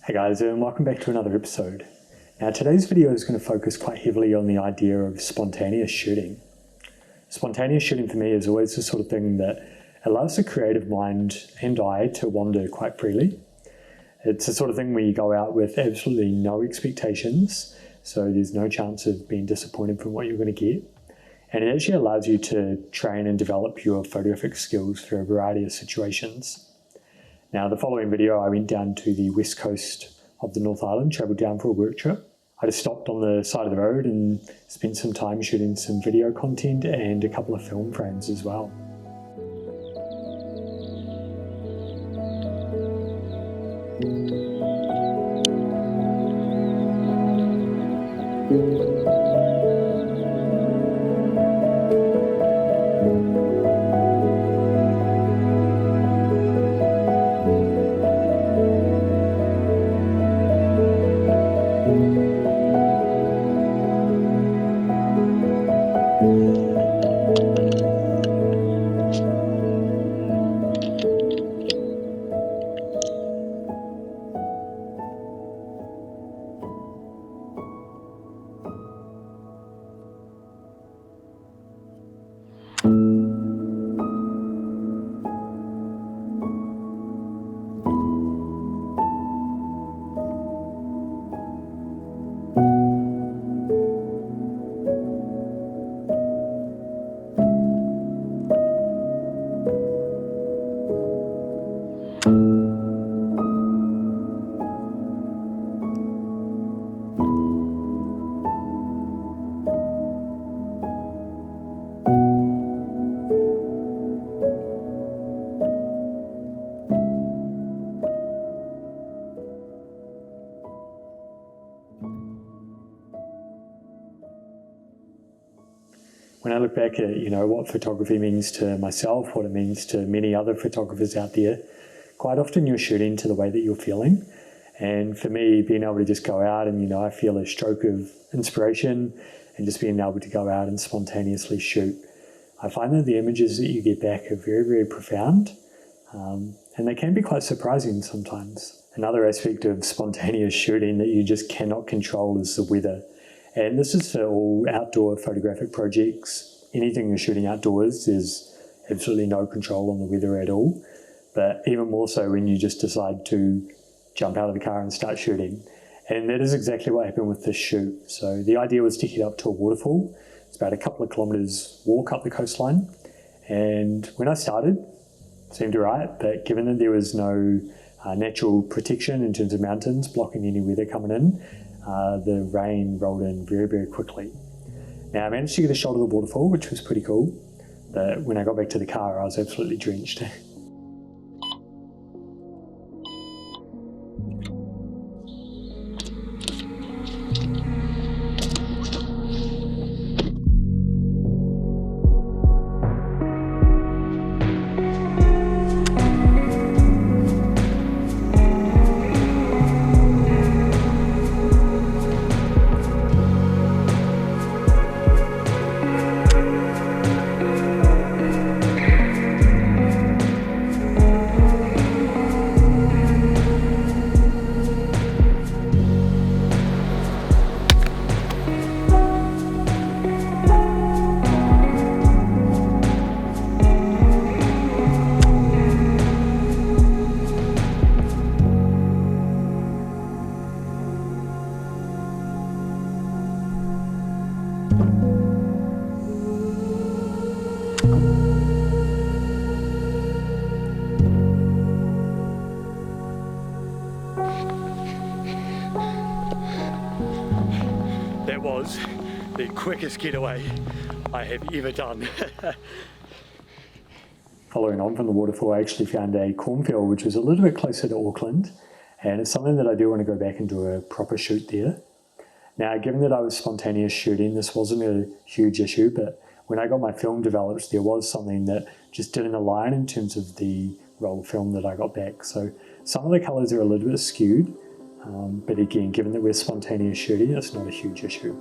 Hey guys, and welcome back to another episode. Now today's video is going to focus quite heavily on the idea of spontaneous shooting. Spontaneous shooting for me is always the sort of thing that allows the creative mind and eye to wander quite freely. It's the sort of thing where you go out with absolutely no expectations, so there's no chance of being disappointed from what you're going to get. And it actually allows you to train and develop your photographic skills for a variety of situations. Now, the following video, I went down to the west coast of the North Island, travelled down for a work trip. I just stopped on the side of the road and spent some time shooting some video content and a couple of film frames as well. When I look back at, what photography means to myself, what it means to many other photographers out there, quite often you're shooting to the way that you're feeling. And for me, being able to just go out and, I feel a stroke of inspiration and just being able to go out and spontaneously shoot. I find that the images that you get back are very, very profound, and they can be quite surprising sometimes. Another aspect of spontaneous shooting that you just cannot control is the weather. And this is for all outdoor photographic projects. Anything you're shooting outdoors, there's absolutely no control on the weather at all. But even more so when you just decide to jump out of the car and start shooting. And that is exactly what happened with this shoot. So the idea was to head up to a waterfall. It's about a couple of kilometres walk up the coastline. And when I started, it seemed alright, but given that there was no natural protection in terms of mountains blocking any weather coming in, the rain rolled in very, very quickly. Now, I managed to get a shot of the waterfall, which was pretty cool, but when I got back to the car, I was absolutely drenched. That was the quickest getaway I have ever done. Following on from the waterfall, I actually found a cornfield which was a little bit closer to Auckland, and it's something that I do want to go back and do a proper shoot there. Now, given that I was spontaneous shooting, this wasn't a huge issue, but when I got my film developed, there was something that just didn't align in terms of the roll film that I got back. So some of the colours are a little bit skewed, but again, given that we're spontaneous shooting, it's not a huge issue.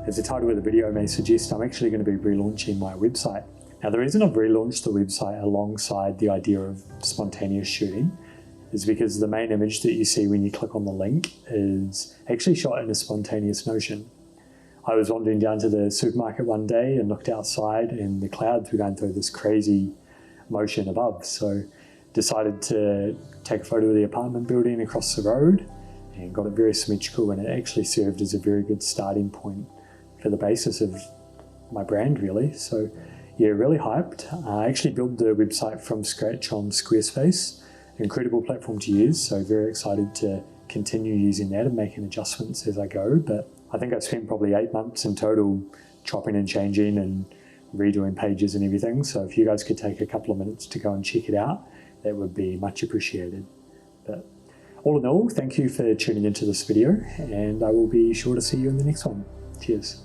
as the title of the video may suggest, I'm actually going to be relaunching my website. Now, the reason I've relaunched the website alongside the idea of spontaneous shooting is because the main image that you see when you click on the link is actually shot in a spontaneous motion. I was wandering down to the supermarket one day and looked outside, and the clouds were going through this crazy motion above. So decided to take a photo of the apartment building across the road and got it very symmetrical, and it actually served as a very good starting point for the basis of my brand, really. So yeah, really hyped. I actually built the website from scratch on Squarespace. Incredible platform to use, so very excited to continue using that and making adjustments as I go. But I think I've spent probably 8 months in total chopping and changing and redoing pages and everything. So if you guys could take a couple of minutes to go and check it out, that would be much appreciated. But all in all, thank you for tuning into this video, and I will be sure to see you in the next one. Cheers.